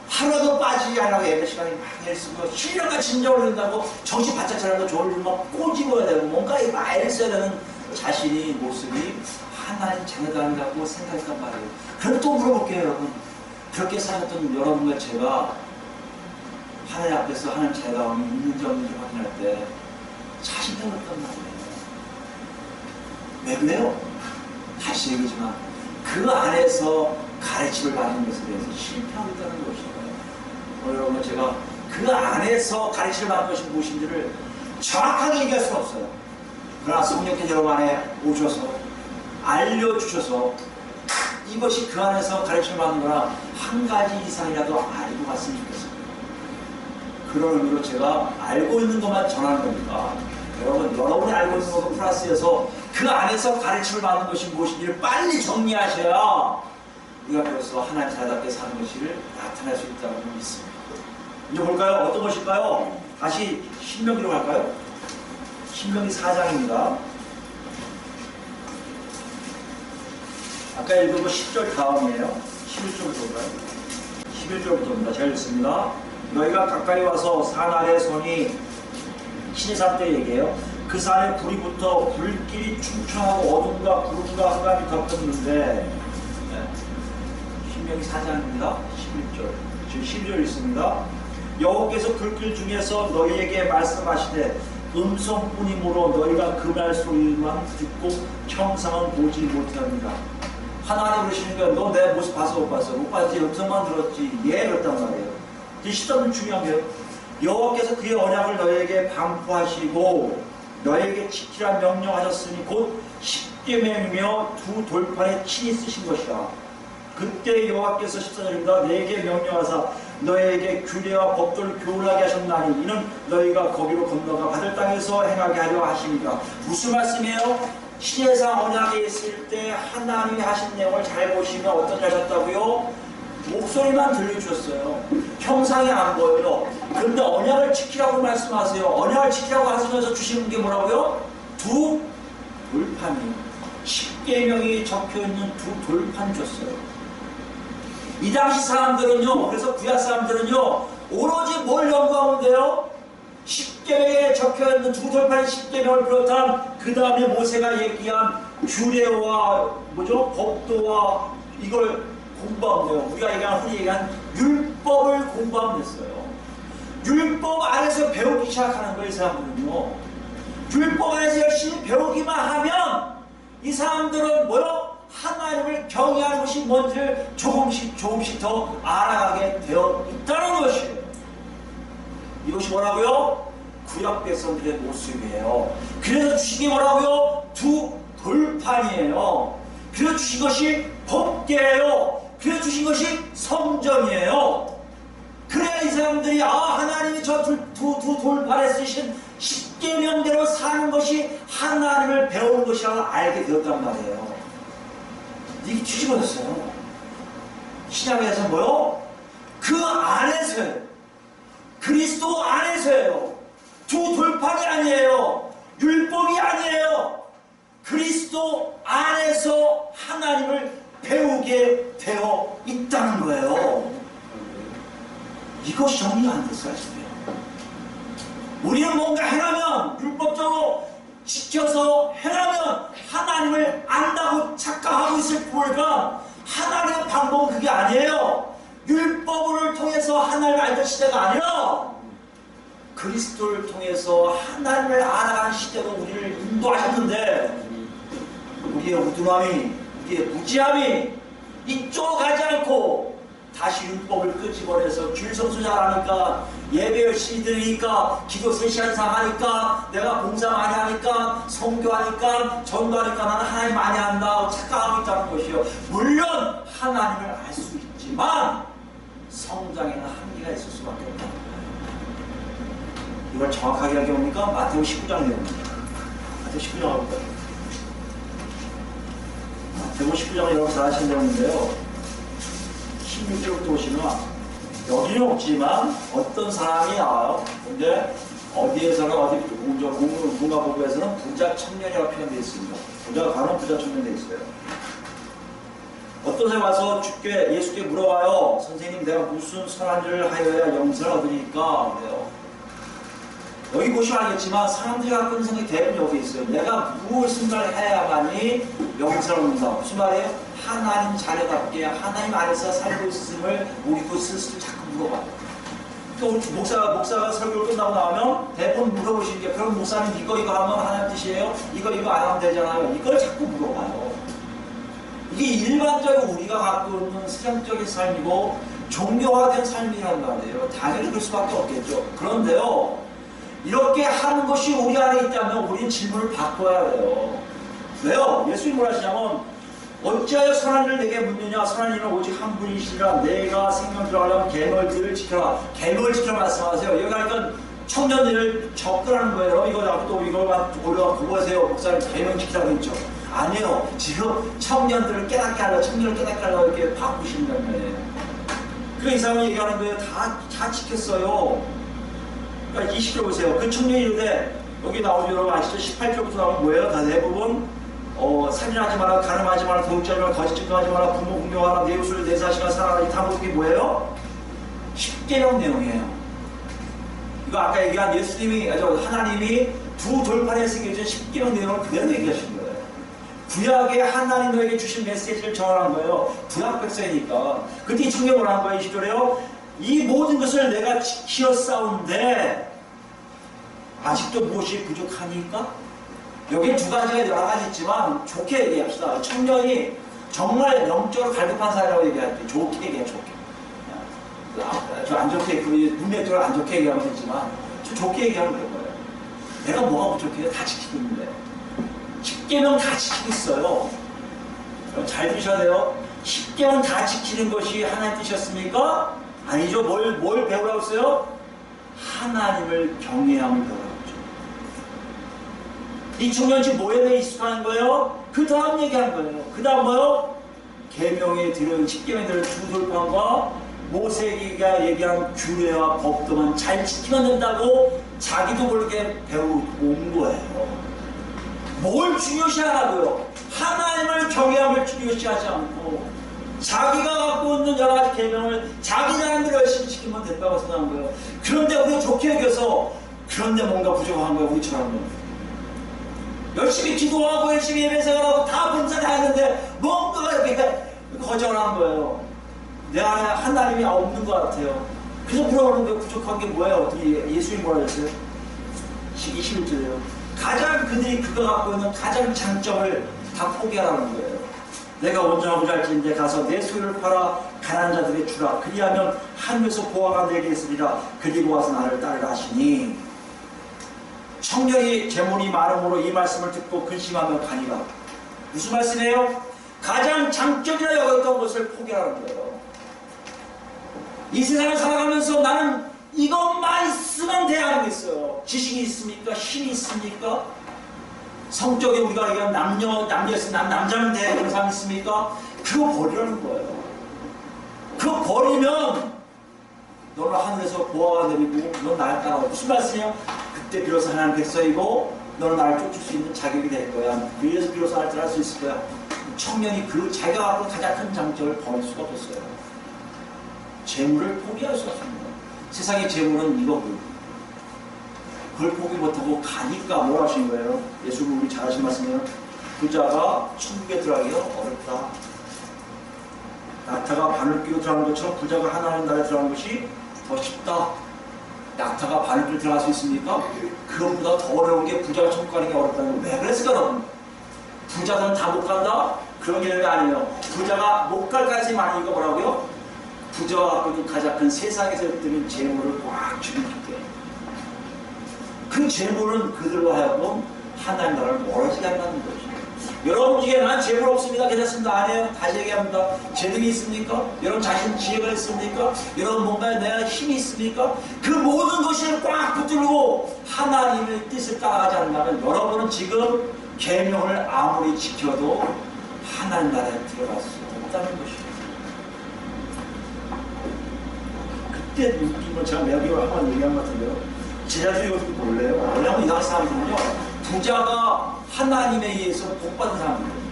하루도 빠지지 않고 예배 시간에 막 애를 쓰고 실력과 진정을 올린다고 정신 바짝 차려도 좋을 일만 꼬집어야 되고 뭔가 막 애를 써야 되는 자신이 모습이 하나님 자녀다라고 생각했단 말이에요. 그럼 또 물어볼게요, 여러분. 그렇게 살았던 여러분과 제가 하나님 앞에서 하나님 자녀다움이 있는지 없는지 확인할 때 자신이 없단 말이에요. 왜 그래요? 다시 얘기지만 그 안에서 가르침을 받는 것에 대해서 실패하고 있다는 것이에요. 여러분, 제가 그 안에서 가르침을 받는 것이 무엇인지를 정확하게 얘기할 수는 없어요. 그러나 성령께서 여러분 안에 오셔서 알려주셔서 이것이 그 안에서 가르침을 받는 거나 한 가지 이상이라도 알고 갔으면 좋겠습니다. 그런 의미로 제가 알고 있는 것만 전하는 겁니다. 여러분이 알고 있는 것도 플러스해서 그 안에서 가르침을 받는 것이 무엇인지를 빨리 정리하셔야 우리가 비로소 하나님 자녀답게 사는 것을 나타낼 수 있다고 믿습니다. 이제 볼까요? 어떤 것일까요? 다시 신명기로 갈까요? 신명기 4장입니다. 아까 읽은 거 10절 다음이에요. 11절부터 볼까요? 11절부터입니다. 잘 읽습니다. 너희가 가까이 와서 산 아래 서니 시내산 때 얘기해요. 그 산에 불이 붙어 불길이 충천하고 어둠과 구름과 흑암이 덮였는데, 신명기 4장입니다. 11절. 지금 12절 있습니다. 여호와께서 불길 중에서 너희에게 말씀하시되 음성뿐이므로 너희가 그 말 소리만 듣고 형상은 보지 못합니다. 하나님 그러시는 거야. 너 내 모습 봐서 못 봤어. 못 봤지. 음성만 들었지. 예, 그랬단 말이에요. 이 시점은 중요한 게요. 여호와께서 그의 언약을 너희에게 반포하시고 너희에게 지키라 명령하셨으니 곧 십계명이며 두 돌판에 친히 쓰신 것이라. 그때 여호와께서 14절입니다. 너희에게 명령하사 너희에게 규례와 법도를 교훈하게 하셨나니 이는 너희가 거기로 건너가 받을 땅에서 행하게 하려 하십니다. 무슨 말씀이에요? 시내산 언약에 있을 때 하나님이 하신 내용을 잘 보시면 어떤 일 하셨다고요? 목소리만 들려주셨어요. 형상이 안 보여요. 그런데 언약을 지키라고 말씀하세요. 언약을 지키라고 하시면서 주시는 게 뭐라고요? 두 돌판이에요. 십계명이 적혀있는 두 돌판 줬어요. 이 당시 사람들은요, 그래서 구약 사람들은요, 오로지 뭘 연구하는데요? 십계명에 적혀있는 두 돌판의 십계명을 비롯한 그 다음에 모세가 얘기한 규례와 법도와 이걸 공부하면 돼요. 우리가 흔히 얘기한 율법을 공부하면 됐어요. 율법 안에서 배우기 시작하는 거예요, 이 사람들은요. 율법 안에서 열심히 배우기만 하면 이 사람들은 하나님을 경외하는 것이 뭔지를 조금씩 더 알아가게 되어 있다는 것이에요. 이것이 뭐라고요? 구약 백성들의 모습이에요. 그래서 주신 게 뭐라고요? 두 돌판이에요. 그래서 주신 것이 법계예요. 그래서 주신 것이 성전이에요. 그래야 이 사람들이 하나님이 저 두 돌판에 쓰신 십계명대로 사는 것이 하나님을 배우는 것이라고 알게 되었단 말이에요. 이게 뒤집어졌어요. 신약에서 그 안에서요. 그리스도 안에서예요. 두 돌판이 아니에요. 율법이 아니에요. 그리스도 안에서 하나님을 배우게 되어 있다는 거예요. 이것이 정리가 안 됐어요. 우리는 뭔가 행하면, 율법적으로 지켜서 행하면 하나님을 안다고 착각하고 있을 뿐이니까 하나님의 방법은 그게 아니에요. 율법을 통해서 하나님을 알던 시대가 아니라 그리스도를 통해서 하나님을 알아가는 시대로 우리를 인도하셨는데, 우리의 우둔함이, 우리의 무지함이 이쪽으로 가지 않고 다시 율법을 끄집어내서 줄 성수 잘하니까, 예배 열심히 드리니까, 기도 3시간 이상 하니까, 내가 봉사 많이 하니까, 성교하니까, 전도하니까 나는 하나님 많이 한다 착각하고 있다는 것이요. 물론 하나님을 알 수 있지만 성장에는 한계가 있을 수밖에 없다. 이걸 정확하게 하게 옵니까? 마태오 19장 내용입니다. 마태오 19장 가볼까요? 마태오 19장은 여러분 잘 아시는 내용인데요. 16절부터 보시면 여기는 없지만 어떤 사람이 나와요. 근데 어디에서는 어디 문화보고에서는 부자 청년이라고 표현되어 있습니다. 부자가 바로 부자 청년 되어 있어요. 어떤 사람이 와서 예수께 물어봐요. 선생님, 내가 무슨 선한 일을 하여야 영생을 얻으니까 그래요. 여기 보시면 알겠지만 사람들이 갖고 있는 생각이 대부분 여기 있어요. 내가 무엇인가를 해야만이 영생을 얻는다. 무슨 말이에요? 하나님 자녀답게 하나님 안에서 살고 있음을 우리도 스스로 자꾸 물어봐요. 또 목사가 설교를 끝나고 나오면 대부분 물어보시는 게, 그럼 목사님 이거 하면 하나님 뜻이에요? 이거 안 하면 되잖아요. 이걸 자꾸 물어봐요. 이게 일반적으로 우리가 갖고 있는 세상적인 삶이고 종교화된 삶이란 말이에요. 당연히 그럴 수밖에 없겠죠. 그런데요, 이렇게 하는 것이 우리 안에 있다면 우리는 질문을 바꿔야 해요. 왜요? 예수님이 뭐라 하시냐면, 어찌하여 선한 일을 내게 묻느냐? 선한 일은 오직 한 분이시라. 내가 생명 들어가려면 계명들을 지켜라. 계명을 지켜라 말씀하세요. 여기 가니까 청년들을 접근하는 거예요. 이거만 우리가 보고하세요. 목사님 계명 지키라고 했죠. 아니에요. 지금 청년들을 깨닫게 하려고, 청년을 깨닫게 하려고 이렇게 바꾸신다는 거예요. 그 이상을 얘기하는 거예요. 다 지켰어요. 그러니까 20절 보세요. 그 청년이 이르되, 여기 나오죠. 여러분 아시죠? 18절부터 나오면 뭐예요? 다 대부분 살인하지 마라, 간음하지 마라, 도둑질하지 마라, 거짓 증거하지 마라, 부모 공경하라, 내 이웃을 내 자식아 사랑하라. 이 다 모든 게 뭐예요? 10계명 내용이에요. 이거 아까 얘기한 하나님이 두 돌판에 새겨진 10계명 내용을 그대로 얘기하신 거예요. 구약의 하나님 너에게 주신 메시지를 전하는 거예요. 구약 백성이니까. 그때 이 청년 뭐라는 거예요? 20절에요. 이 모든 것을 내가 지켜 싸운데 아직도 무엇이 부족하니까? 여기 두 가지가 여러 가지 있지만 좋게 얘기합시다. 청년이 정말 영적으로 갈급한 사람이라고 얘기할게요. 좋게 얘기해, 좋게. 저 안 좋게, 문맥적으로 안 좋게 얘기하면 되지만 좋게 얘기하면 될 거예요. 내가 뭐가 부족해요? 다 지키고 있는데. 10계명 다 지키고 있어요. 잘 들으셔야 돼요. 10계명 다 지키는 것이 하나님 뜻이었습니까? 아니죠. 뭘 배우라고 했어요? 하나님을 경외함을 배우라고 했죠. 이 청년 지금 뭐에 대해 익숙한 거예요? 그 다음 얘기한 거예요. 그 다음 뭐요? 계명에 들은 10계명에 들은 두 돌판과 모세가 얘기한 규례와 법도만 잘 지키면 된다고 자기도 모르게 배우고 거예요. 뭘 중요시하라고요? 하나님을 경외함을 중요시하지 않고 자기가 갖고 있는 여러 가지 계명을 자기 나름대로 열심히 지키면 된다고 생각한 거예요. 그런데 우리가 좋게 여겨서, 그런데 뭔가 부족한 거예요. 우리처럼 열심히 기도하고 열심히 예배생활하고 다 본사 다 했는데 뭔가 이렇게 거절한 거예요. 내 안에 하나님이 없는 것 같아요. 그래서 물어보는 거예요. 부족한 게 뭐예요? 어떻게 예수님이 뭐라 그랬어요? 21절이에요. 가장 그들이 그가 갖고 있는 가장 장점을 다 포기하라는 거예요. 내가 온전하고 잘지인데 가서 내 소유를 팔아 가난한 자들에게 주라. 그리하면 하늘에서 보화가 내게 있으리라. 그리고 와서 나를 따르라 하시니, 청년이 재물이 많음으로 이 말씀을 듣고 근심하며 가니라. 무슨 말씀이에요? 가장 장점이라 여겼던 것을 포기하라는 거예요. 이 세상을 살아가면서 나는 이것만 있으면 돼야 하는 게 있어요. 지식이 있습니까? 힘이 있습니까? 성적인 우리가 얘기하는 남자였으면 남자면 돼. 그런 사람 있습니까? 그거 버리라는 거예요. 그거 버리면 너는 하늘에서 보아가 내리고 넌 나를 따라와. 무슨 말씀이에요? 그때 비로소 하나님 백성이고 너는 나를 쫓을 수 있는 자격이 될 거야. 그래서 비로소 나를 따라할 수 있을 거야. 청년이 그 자기가 갖고 가장 큰 장점을 버릴 수가 없었어요. 재물을 포기할 수가 없습니다. 세상의 재물은 이거고요. 그걸 포기 못하고 가니까 뭐라 하신 거예요? 예수님 우리 잘 하신 말씀이에요. 부자가 천국에 들어가기가 어렵다. 낙타가 바늘 끼고 들어가는 것처럼 부자가 하나님 나라에 들어가는 것이 더 쉽다. 낙타가 바늘 끼고 들어갈 수 있습니까? 그것보다 더 어려운 게 부자가 천국 가는 게 어렵다는 거예요. 왜 그랬을까 여러분? 부자들은 다 못 간다? 그런 개념이 아니에요. 부자가 못 갈까지 많이 이거 뭐라고요? 부자가 갖고 있는 가장 큰 세상에서 드는 재물을 꽉 쥐기 때문에 그 재물은 그들로 하여금 하나님 나라를 멀어지게 한다는 거죠. 여러분 중에 난 재물 없습니다. 괜찮습니다. 아니에요. 다시 얘기합니다. 재능이 있습니까? 여러분 자신 지혜가 있습니까? 여러분 뭔가 내가 힘이 있습니까? 그 모든 것을 꽉 붙들고 하나님의 뜻을 따라가지 않는다면 여러분은 지금 계명을 아무리 지켜도 하나님 나라에 들어갈 수 없다는 것이에요. 그때 느낀 건 제가 매일 한번 얘기한 것 같은데요. 제자들이 이것도 몰라요. 왜냐하면 이상한 사람들은요, 부자가 하나님에 의해서 복받은 사람들이에요.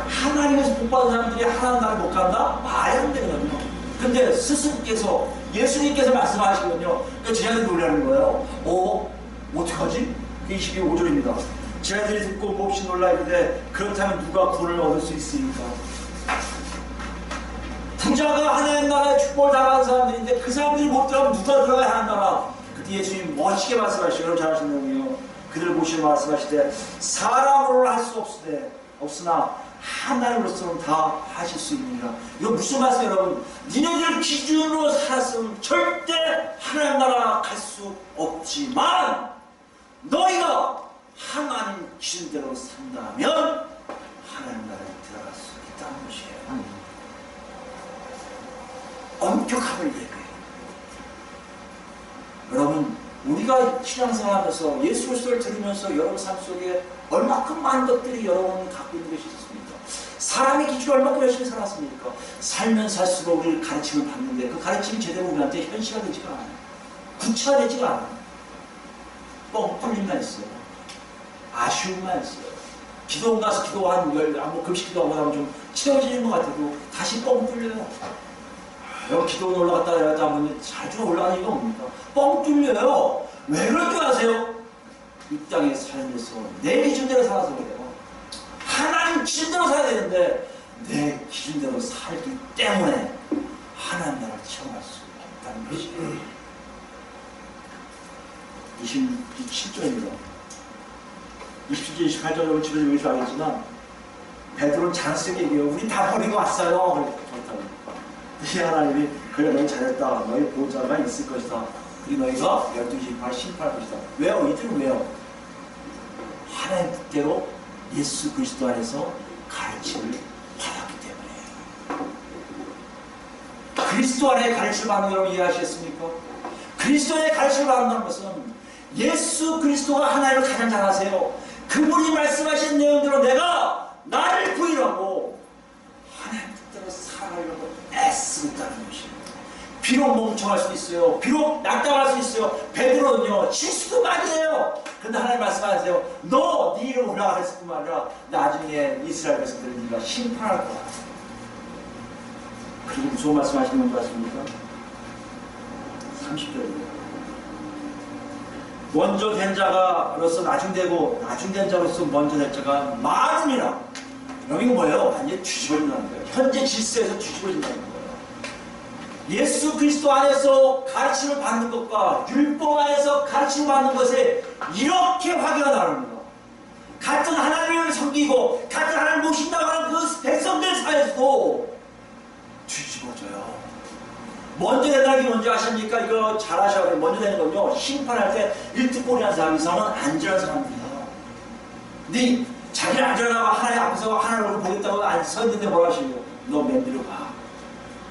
하나님에서 복받은 사람들이 하나님 나라에 못 간다? 말이 안 되거든요. 근데 스승께서, 예수님께서 말씀하시거든요. 그러니까 제자들이 놀라는 거예요. 어떡하지? 그 22~5절입니다. 제자들이 듣고 몹시 놀라 이르되 그렇다면 누가 구원을 얻을 수 있습니까? 부자가 하나님 나라에 축복을 당한 사람들인데 그 사람들이 못 들어가면 누가 들어가야 하는 나라? 그때 예수님 멋지게 말씀하시죠. 여러분 잘 아시는 내용이요. 그들을 보시며 말씀하시되 사람으로는 할 수 없으나 하나님으로서는 다 하실 수 있느니라. 이거 무슨 말씀이에요, 여러분? 니네들 기준으로 살았으면 절대 하나님 나라 갈 수 없지만 너희가 하나님 기준대로 산다면 하나님 나라에 들어갈 수 있다는 것이에요. 엄격함을 얘기해요. 여러분, 우리가 신앙생활하면서 예수 그리스도를 들으면서 여러분 삶 속에 얼마큼 많은 것들이 여러분이 갖고 있는 것이 있습니까? 사람의 기준이 얼마큼 열심히 살았습니까? 살면 살수록 우리를 가르침을 받는데 그 가르침이 제대로 우리한테 현실화되지가 않아요. 구체화되지가 않아요. 뻥뚫림만 있어요. 아쉬움만 있어요. 기도원 가서 기도한 금식 기도하고 나면 좀 채워지는 것 같아도 다시 뻥 뚫려요. 여기 기도원 올라갔다 내려갔다 하면 자주 올라가는 이유가 뭡니까? 뻥 뚫려요. 왜 그럴 줄 아세요? 이 땅의 삶에서 내 기준대로 살아서 그래요. 하나님 기준대로 살아야 되는데 내 기준대로 살기 때문에 하나님 나라를 체험할 수 없다는 것이 27절입니다. 27절, 28절을 집에서 읽으시 알겠지만 베드로는 자랑스럽게 얘기해요. 우리 다 버리고 왔어요. 그렇다고. 이 하나님이 그래 너희 잘했다. 너희 보호자가 있을 것이다. 그리고 너희가 12시 발 심판할 것이다. 왜요? 이들은 왜요? 하나님 뜻대로 예수 그리스도 안에서 가르침을 받았기 때문에. 그리스도 안에 가르침을 받는 여러분 이해하시겠습니까? 그리스도의 가르침을 받는다는 것은 예수 그리스도가 하나님을 가장 잘 아세요. 그분이 말씀하신 내용대로 내가 나를 부인하고 하나님 뜻대로 살아가려고 애쓰고 있다는 것이에요. 비록 멍청할 수 있어요. 비록 낙담할 수 있어요. 베드로는요 실수도 많이 해요. 근데 하나님 말씀하세요. 너 네 이름 올라갔을 뿐만 아니라 나중에 이스라엘 백성들을 네가 심판할 거야. 그리고 무슨 말씀하시는 건 아십니까? 30절입니다. 먼저 된 자가로서 나중되고 나중된 자로서 먼저 된 자가 많으니라. 여기가 뭐예요? 완전히 뒤집어진다는 거예요. 현재 질서에서 뒤집어진다는 거예요. 예수 그리스도 안에서 가르침을 받는 것과 율법 안에서 가르침을 받는 것에 이렇게 확연한 다릅니다. 같은 하나님을 섬기고 같은 하나님을 모신다고 하는 그 백성들 사이에서도 뒤집어져요. 먼저 된다는 게 뭔지 아십니까? 이거 잘 아셔야 돼요. 먼저 되는 건요, 심판할 때 일특권이라는 사람 이상은 안전한 사람들이야. 네 자기는 안전하고 하나님 앞에서 하나님을 보겠다고 안 섰는데 뭐라 하시냐? 너 맨뒤로 가.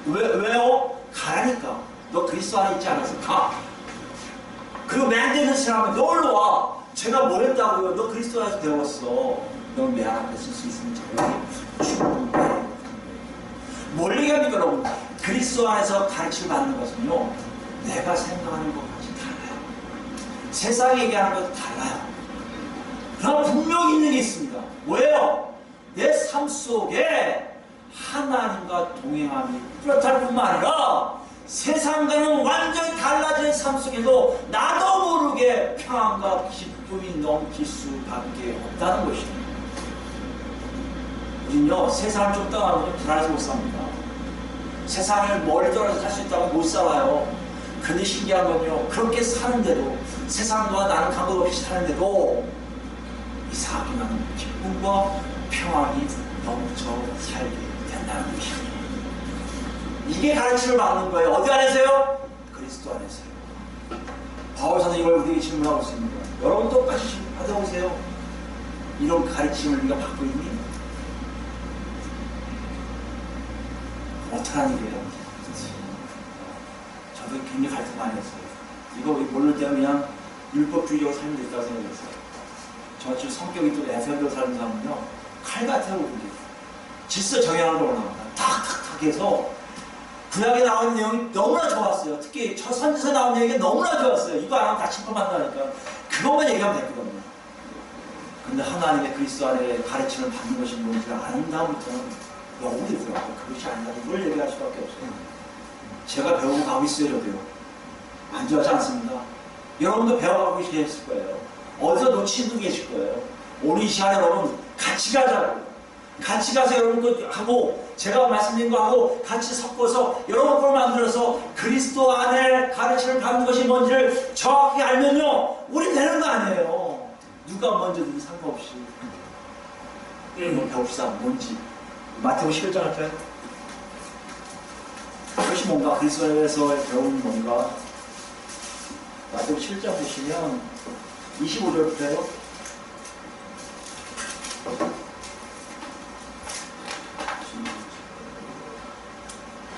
왜요? 가라니까. 너 그리스도 안에 있지 않아서 가. 그리고 맨되는 사람은 너 올라 와. 제가 뭐 했다고요? 너 그리스도 안에서 배웠어. 너 내 앞에 쓸 수 있으면 충분히 해. 뭘 얘기합니까 여러분? 그리스도 안에서 가르침을 받는 것은요, 내가 생각하는 것까지 달라요. 세상이 얘기하는 것도 달라요. 그러나 분명히 있는 게 있습니다. 뭐예요? 내 삶 속에 하나님과 동행함이 뚜렷할 뿐만 아니라 세상과는 완전히 달라진 삶 속에도 나도 모르게 평안과 기쁨이 넘칠 수밖에 없다는 것입니다. 우리는요, 세상을 좀 떠나면 불안해서 못 삽니다. 세상을 멀리 떨어져 살 수 있다고 못 살아요. 근데 신기한 건요, 그렇게 사는데도, 세상과 나는 감각 없이 사는데도 이상하게 나는 기쁨과 평안이 넘쳐 살게 된다는 것입니다. 이게 가르침을 받는 거예요. 어디 안에서요? 그리스도 안에서요. 바울 사도는 이걸 우리에게 질문하고 있습니다. 여러분 똑같이 받아보세요. 이런 가르침을 우리가 받고 있니? 어떡하는 일이에요? 저도 굉장히 갈등 많이 했어요. 이거 모를 때는 그냥 율법주의적으로 살면 됐다고 생각했어요. 저같이 성격이 또 내성적으로 사는 사람은요, 칼 같아요. 질서 정연하러 올라갑니다. 탁탁탁 해서 구약에 나온 내용이 너무나 좋았어요. 특히 저 선지서에 나온 내용이 너무나 좋았어요. 이거 안 하면 다 침범한다니까. 그것만 얘기하면 됐거든요. 근데 하나님의 그리스도 안에 가르침을 받는 것이 뭔지 아는 다음부터는 너무 되더라고요. 그것이 아니다. 이걸 얘기할 수밖에 없어요. 제가 배우고 가고 있어요. 저도요. 안 좋아하지 않습니다. 여러분도 배워가고 계실 거예요. 어디서 놓친 분 계실 거예요. 오늘 이 시간에 여러분 같이 가자고. 같이 가서 여러분도 하고 제가 말씀드린 거 하고 같이 섞어서 여러분 걸 만들어서 그리스도 안에 가르침을 받는 것이 뭔지를 정확히 알면요 우리 되는 거 아니에요. 누가 먼저든 상관없이 배웁시다. 뭔지 마태복음 11장 할까요? 그것이 뭔가 그리스도 안에서 배우는 뭔가 마태복음 11장 보시면 25절부터요.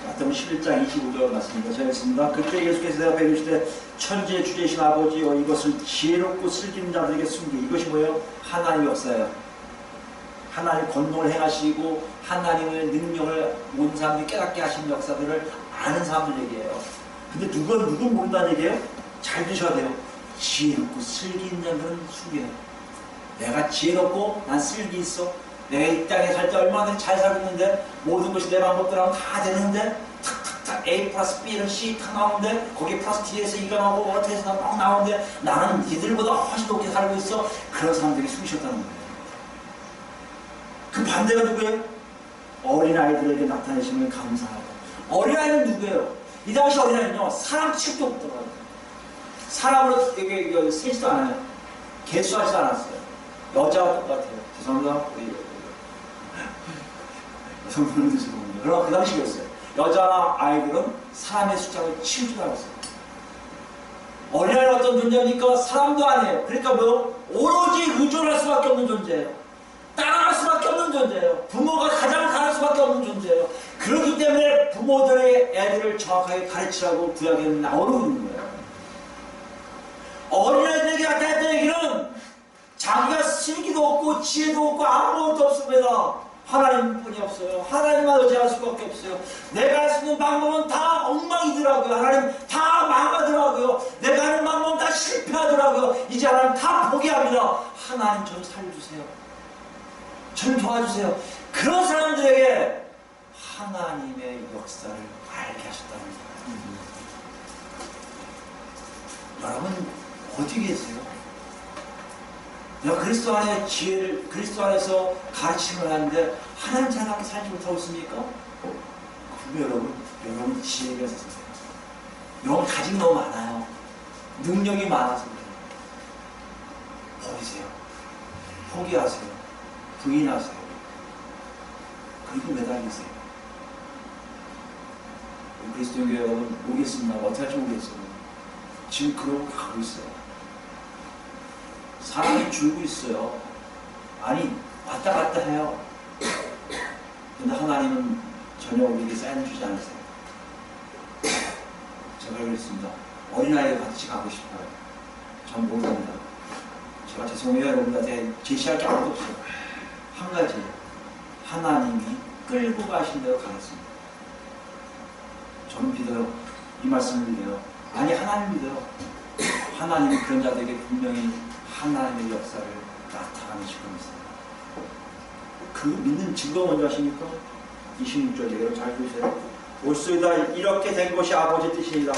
마태복음 11장 25절 말씀입니다. 제가 읽습니다. 그때 예수께서 대답해 이르시되 천지의 주제이신 아버지여 이것을 지혜롭고 슬기는 자들에게 숨기. 이것이 뭐예요? 하나님의 역사예요. 하나님 권능을 행하시고 하나님의 능력을 모든 사람들이 깨닫게 하시는 역사들을 아는 사람들 얘기예요. 근데 누군 모른다는 얘기예요? 잘 드셔야 돼요. 지혜롭고 슬기 있는 자들은 숨겨요. 내가 지혜롭고 난 슬기 있어. 내가 이 땅에 살 때 얼마나 잘 살고 있는데 모든 것이 내 방법대로 다 되는데 탁탁탁 A 플러스 B는 C 탁 나오는데 거기 플러스 D에서 E가 나오고 어떻게서 막 나오는데 나는 니들보다 훨씬 높게 살고 있어. 그런 사람들이 숨쉬었다는 거예요. 그 반대가 누구예요? 어린아이들에게 나타내시면 감사하다. 어린아이는 누구예요? 이 당시 어린아이는요 사람 취급도 없더라고요. 사람으로 이게 세지도 않아요. 개수하지도 않았어요. 여자와 똑같아요. 죄송합니다. 여성분은 죄송합니다. 그러나 그 당시였어요. 여자나 아이들은 사람의 숫자를 치우지도 않았어요. 어린아이는 어떤 존재입니까? 사람도 아니에요. 그러니까 뭐요? 오로지 의존할 수밖에 없는 존재예요. 따라갈 수밖에 없는 존재예요. 부모가 가장 가할 수밖에 없는 존재예요. 그렇기 때문에 부모들의 애들을 정확하게 가르치라고 구약에 나오고 있는 거예요. 어린아이들에게 나타났던 얘기는 자기가 슬기도 없고 지혜도 없고 아무것도 없습니다. 하나님뿐이 없어요. 하나님만 의지할 수밖에 없어요. 내가 할 수 있는 방법은 다 엉망이더라고요. 하나님 다 망하더라고요. 내가 하는 방법은 다 실패하더라고요. 이제 하나님 다 포기합니다. 하나님 좀 살려주세요. 좀 도와주세요. 그런 사람들에게 하나님의 역사를 알게 하셨다는 거예요. 여러분 어디 계세요? 내가 그리스도 안에 지혜를 그리스도 안에서 가르침을 하는데 하나님 자랑하게 살지 못하고 있습니까? 그러면 여러분 지혜가 있으세요. 여러분 가진 게 너무 많아요. 능력이 많아서 그래요. 버리세요. 포기하세요. 부인하세요. 그리고 매달리세요. 그리스도 교회 여러분 모르겠습니다. 어떻게 할지 모르겠어요. 지금 그러고 가고 있어요. 사람이 줄고 있어요. 아니 왔다 갔다 해요. 근데 하나님은 전혀 우리에게 사인을 주지 않으세요. 제가 그랬습니다. 어린아이와 같이 가고 싶어요. 전 모릅니다. 제가 죄송해요. 여러분들한테 제시할 게 아무것도 없어요. 한 가지 하나님이 끌고 가신 대로 가겠습니다. 저는 믿어요. 이 말씀을 믿어요. 아니 하나님 믿어요. 하나님은 그런 자들에게 분명히 하나님의 역사를 나타내실 겁니다. 그 믿는 증거 먼저 하십니까? 26절 여러분 잘 보세요. 올소이다 이렇게 된 것이 아버지의 뜻이니라.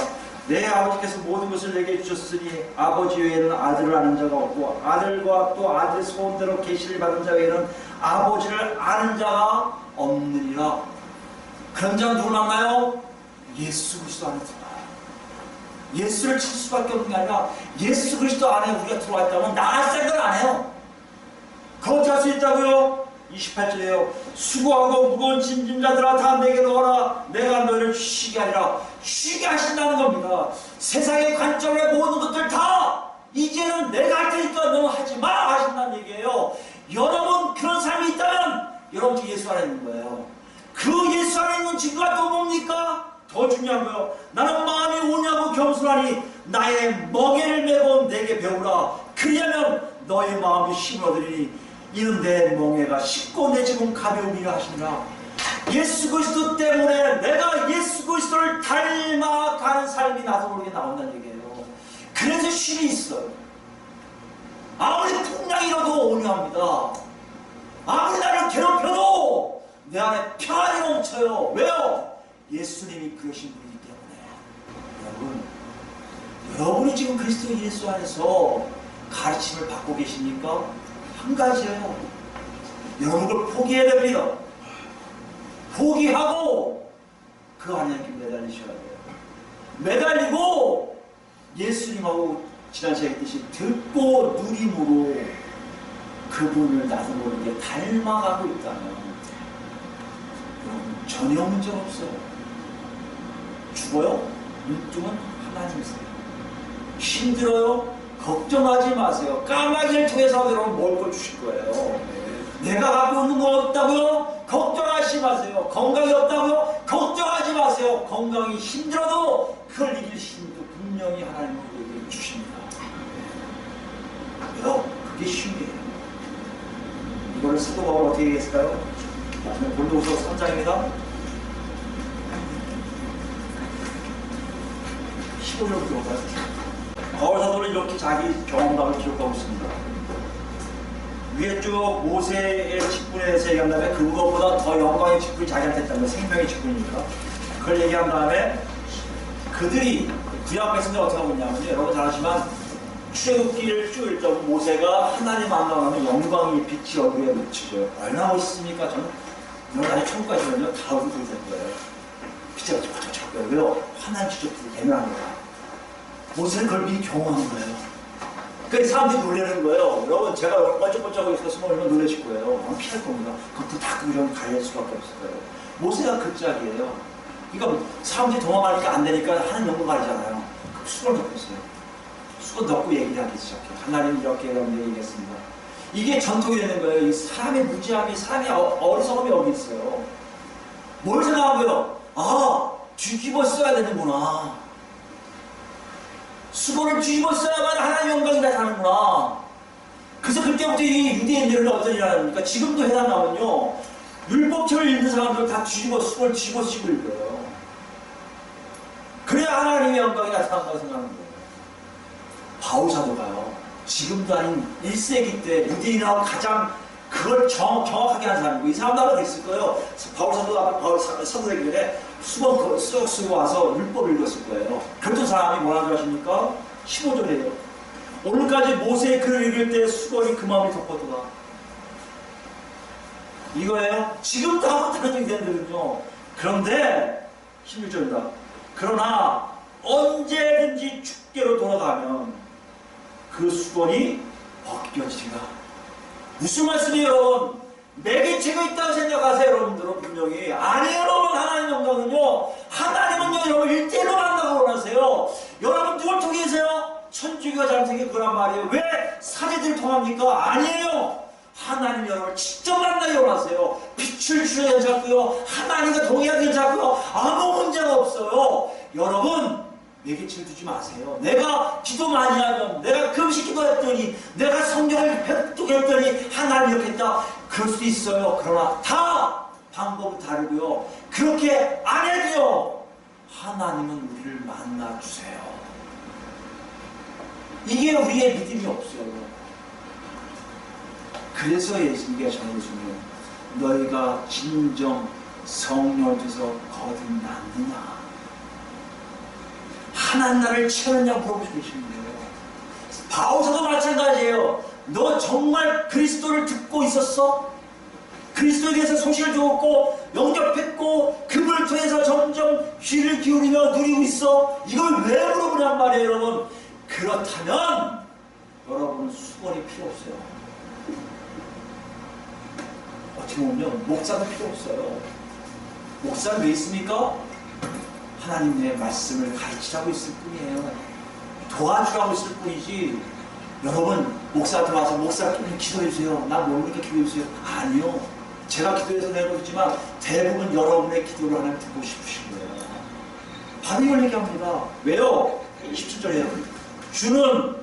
내 아버지께서 모든 것을 내게 주셨으니 아버지 외에는 아들을 아는 자가 없고 아들과 또 아들의 소원대로 계시를 받은 자 외에는 아버지를 아는 자가 없느니라. 그런 자는 누굴 만나요? 예수 그리스도 안에 들어와요. 예수를 찾을 수밖에 없는 게 아니라 예수 그리스도 안에 우리가 들어와 있다면 나갈 생각을 안 해요. 그렇게 할 수 있다고요? 28절에요. 수고하고 무거운 짐진 자들아 다 내게로 오라. 내가 너희를 쉬게 하리라. 쉬게 하신다는 겁니다. 세상의 관점의 모든 것들 다 이제는 내가 할 테니까 너는 하지 마 하신다는 얘기예요. 여러분 그런 삶이 있다면 여러분 저 예수 안에 있는 거예요. 그 예수 안에 있는 증거가 또 뭡니까? 더 중요한 거요. 나는 마음이 오냐고 겸손하니 나의 멍에를 메고 내게 배우라. 그리하면 너의 마음이 힘을 얻으리니 이는 내 멍에가 쉽고 내 짐은 가벼우리라 하시니라. 예수 그리스도 때문에 내가 예수 그리스도를 닮아가는 삶이 나도 모르게 나온다는 얘기예요. 그래서 쉼이 있어요. 아무리 풍랑이 일어도 온유합니다. 아무리 나를 괴롭혀도 내 안에 평안이 넘쳐요. 왜요? 예수님이 그러신 분이기 때문에. 여러분이 지금 그리스도 예수 안에서 가르침을 받고 계십니까? 한 가지예요. 여러분 걸 포기해야 됩니다. 포기하고 그 안에 이렇게 매달리셔야 돼요. 매달리고 예수님하고 지난 시간에 했듯이 듣고 누림으로 그분을 나도 모르게 닮아가고 있다면 여러분 전혀 문제가 없어요. 죽어요? 눈뜨면 하나님이세요. 힘들어요? 걱정하지 마세요. 까마귀를 통해서 여러분 먹을 걸 주실 거예요. 내가 갖고 있는 거 없다고요? 걱정하지 마세요. 건강이 없다고요? 걱정하지 마세요. 건강이 힘들어도 그걸 이길 힘도 분명히 하나님은 우리에게 주십니다. 여러분 그게 힘이에요. 이거를 사도 바울 어떻게 얘기했을까요? 본도후서 3장입니다. 15절 들어가요. 바울 사도는 이렇게 자기 경험담을 기록하고 있습니다. 위에 쭉 모세의 직분에 대해서 얘기한 다음에 그것보다 더 영광의 직분이 자기한테 있다는 거예요. 생명의 직분이니까. 그걸 얘기한 다음에 그들이 구약 백성들 어떻게 하고 있냐면요. 여러분 잘 아시지만 출애굽기를 쭉 읽다 보면 모세가 하나님 만나면 영광의 빛이 얼굴에 묻히죠. 얼마나 멋있습니까? 저는 이런 나중에 천국까지 가면요. 다 얼굴 될 거예요. 빛이 촉촉촉 거예요. 왜요? 하나님 직접 대면한 거예요. 모세는 그걸 미리 경험한 거예요. 그러니까 사람들이 놀라는 거예요. 여러분 제가 번쩍번쩍하고 있어서 숨어있으면 놀라실 거예요. 피할 겁니다. 그것도 다 그런 가릴 수밖에 없을 거예요. 모세가 그 짝이에요. 그러니까 사람들이 동화하니까 안 되니까 하는 연구 가리잖아요. 그 수건을 넣고 있어요. 수건 넣고 얘기를 하기 시작해요. 하나님 이렇게 여러분들 얘기했습니다. 이게 전통이 되는 거예요. 이 사람의 무지함이, 사람의 어리석음이 여기 있어요. 뭘 생각하고요? 아, 뒤집어 써야 되는구나. 수건을 뒤집어 써야만 하나님의 영광이 나타나는구나. 그래서 그때부터 이 유대인들은 어떤 일을 하니까 지금도 해당 나면요. 율법책을 읽는 사람들 다 수건을 뒤집어 쓰고 읽어요. 그래야 하나님의 영광이 나타난다고 생각하는 거예요. 바울 사도가요. 지금도 아닌 1세기 때 유대인하고 가장 그걸 정확하게 하는 사람이고 이 사람도 아마 됐을 거예요. 바울 사도가 바울 사도에게 전에 수건 쑥 쓰고 와서 율법을 읽었을 거예요. 그랬던 사람이 뭐라는 줄 아십니까? 15절이에요. 오늘까지 모세의 글을 읽을 때 수건이 그 마음을 덮어두라. 이거예요. 지금도 하고 다른 유대인들은요. 그런데 16절입니다. 그러나 언제든지 축제로 돌아가면 그 수건이 벗겨지리라. 무슨 말씀이에요, 여러분? 매개체가 있다고 생각하세요, 여러분들은 분명히. 아니에요, 여러분. 하나님 영광은요. 하나님은요, 여러분 1대1로 만나고 원하세요. 여러분 누굴 통해 계세요? 천주교가 잘못된 게 그란 말이에요. 왜 사제들을 통합니까? 아니에요. 하나님 여러분을 직접 만나기 원하세요. 빛을 주셔야 괜찮고요. 하나님과 동의하기 괜찮고요. 아무 문제가 없어요. 여러분 매개체를 두지 마세요. 내가 기도 많이 하면, 내가 금식 기도했더니, 내가 성경을 벽독 했더니 하나님 이렇게 했다. 그럴 수도 있어요. 그러나 다 방법은 다르고요. 그렇게 안 해도요. 하나님은 우리를 만나주세요. 이게 우리의 믿음이 없어요. 그래서 예수님께 전해주시면 너희가 진정 성령을 주서 거듭났느냐. 하나님 나를 채우느냐고 물어보시고 계시는 거예요. 바울사도 마찬가지예요. 너 정말 그리스도를 듣고 있었어? 그리스도에 대해서 소식을 듣고 영접했고 그분을 통해서 점점 귀를 기울이며 누리고 있어? 이걸 왜 물어보냔 말이에요, 여러분. 그렇다면 여러분은 수건이 필요 없어요. 어떻게 보면 목사도 필요 없어요. 목사는 왜 있습니까? 하나님의 말씀을 가르치라고 있을 뿐이에요. 도와주라고 있을 뿐이지. 여러분 목사한테 와서 목사님 기도해주세요. 나 모르니까 기도해주세요. 아니요. 제가 기도해서 내보겠지만 대부분 여러분의 기도를 하나님 듣고 싶으신 거예요. 바로 이걸 얘기합니다. 왜요? 17절이에요. 주는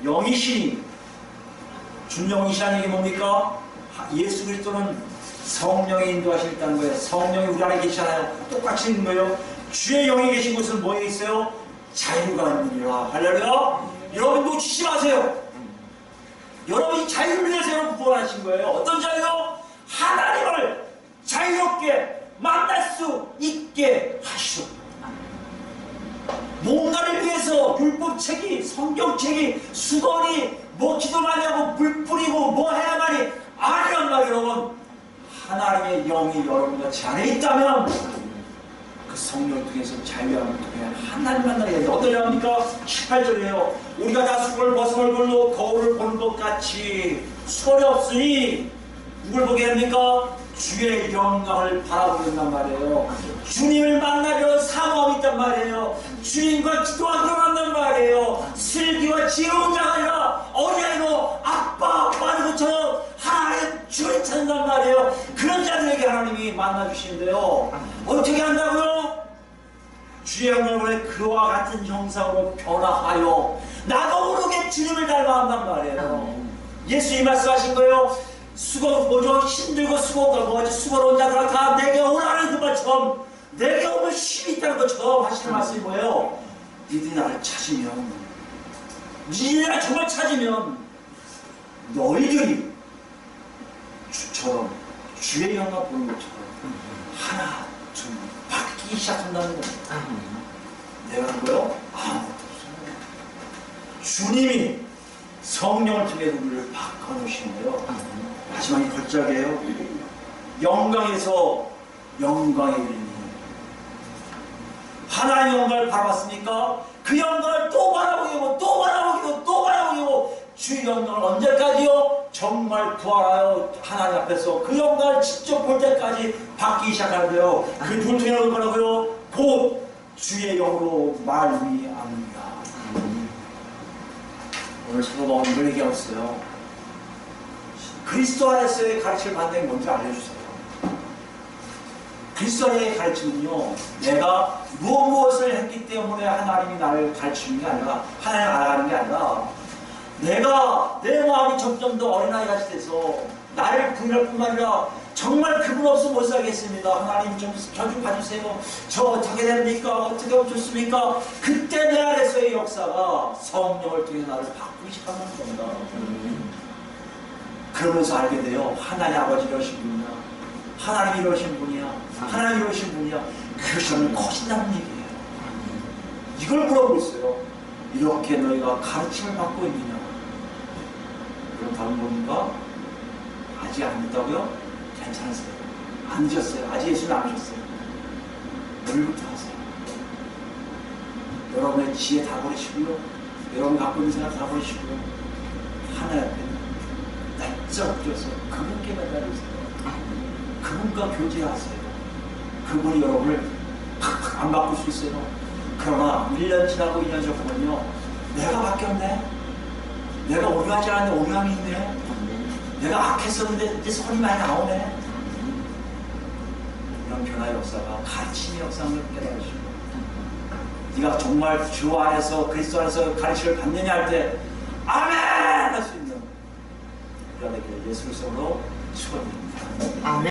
영이시니, 주는 영이시라는 얘기 뭡니까? 예수 그리스도는 성령이 인도하시겠다는 거예요. 성령이 우리 안에 계시잖아요. 똑같이 있는 거예요. 주의 영이 계신 곳은 뭐에 있어요? 자유가 있느니라. 할렐루야. 여러분 놓치지 마세요. 여러분이 자유를 위해서 여러분 구원하신 거예요. 어떤 자유요? 하나님을 자유롭게 만날 수 있게 하시오. 뭔가를 위해서 율법책이, 성경책이, 수건이, 뭐 기도 많이 하고 불 뿌리고 뭐 해야만이 아니란 말이에요. 여러분, 하나님의 영이 여러분과 제 안에 있다면 그 성령을 통해서 자유함을 통해 하나님 만나게 됩니다. 어떤 자입니까? 18절이에요. 우리가 다 수건을 벗은 얼굴로 거울을 보는 것 같이 수건이 없으니 누굴 보게 합니까? 주의 영광을 바라보게 된단 말이에요. 주님을 만나려는 사모함이 있단 말이에요. 주님과 기도하기로 한단 말이에요. 슬기와 지혜로운 자가 아니라 어린아이로 아빠 하는 것처럼 하나님 주를 찾는단 말이에요. 그런 자들에게 하나님이 만나주시는데요. 어떻게 한다고요? 주의 영광을 그와 같은 형상으로 변화하여 나도 모르게 주님을 닮아간단 말이에요. 예수님이 말씀하신 거예요. 수고 뭐죠? 힘들고 수고가 뭐지? 수고로운 자들아 다 내게 오라는 그 말처럼 내게 오면 힘이 있다는 것처럼 하시는 말씀이 뭐예요? 니들이 나를 찾으면, 니들이 나를 정말 찾으면 너희들이 주처럼 주의 영광 보는 것처럼 하나 둘 바뀌기 시작한다는 겁니다. 내가 한 거요? 아무것도 없어요. 주님이 성령을 통해 우리를 바꿔놓으시는 거예요. 마지막에 걸작이에요. 영광에서 영광에 이르니 하나님의 영광을 바라봤습니까? 그 영광을 또 바라보고 또 바라보고 또 바라보고 주의 영광을 언제까지요? 정말 부활하여 하나님 앞에서 그 영광을 직접 볼 때까지 바뀌기 시작하는데요. 그 돌통이라고 뭐라고요? 곧 주의 영으로 말미암습니다. 오늘 사도가 오늘 얘기하고 있어요. 그리스도 안에서의 가르침을 받는 게 뭔지 알려주세요. 그리스도 안의 가르침은요, 내가 무엇을 했기 때문에 하나님이 나를 가르치는 게 아니라, 하나님을 알아가는 게 아니라, 내가 내 마음이 점점 더 어린아이같이 돼서 나를 부인할 뿐만 아니라 정말 그분 없으면 못 살겠습니다. 하나님 좀 봐주세요. 저 어떻게 됩니까? 어떻게 하면 좋습니까? 그때 내 안에서의 역사가 성령을 통해 나를 바꾸기 시작하는 겁니다. 그러면서 알게 돼요. 하나님 아버지 이러신 분이야. 하나님 이러신 분이야. 하나님 이러신 분이야. 그것이 점점 커진다는 얘기예요. 이걸 물어보고 있어요. 이렇게 너희가 가르침을 받고 있느냐? 그럼 다른 뭡니까? 아직 안 됐다고요? 괜찮으세요. 안 늦었어요. 아직 예수는 안 오셨어요. 오늘부터 하세요. 여러분의 지혜 다 버리시고요. 여러분 갖고 있는 생각 다 버리시고요. 하나님 앞에 낯짝 껴서 그분께 매달리세요. 그분과 교제하세요. 그분이 여러분을 팍팍 안 바꿀 수 있어요. 그러나 1년 지나고 2년 지나보면요, 내가 바뀌었네. 내가 오류하지 않았는데 오류함이 있네. 내가 악했었는데 이제 선이 많이 나오네. 이런 변화의 역사가 가르침의 역사를 깨달으시고, 네가 정말 주 안에서 그리스도 안에서 가르침을 받느냐 할 때 아멘! 할 수 있는 우리에게 예수 그리스도로 축원드립니다. 아멘.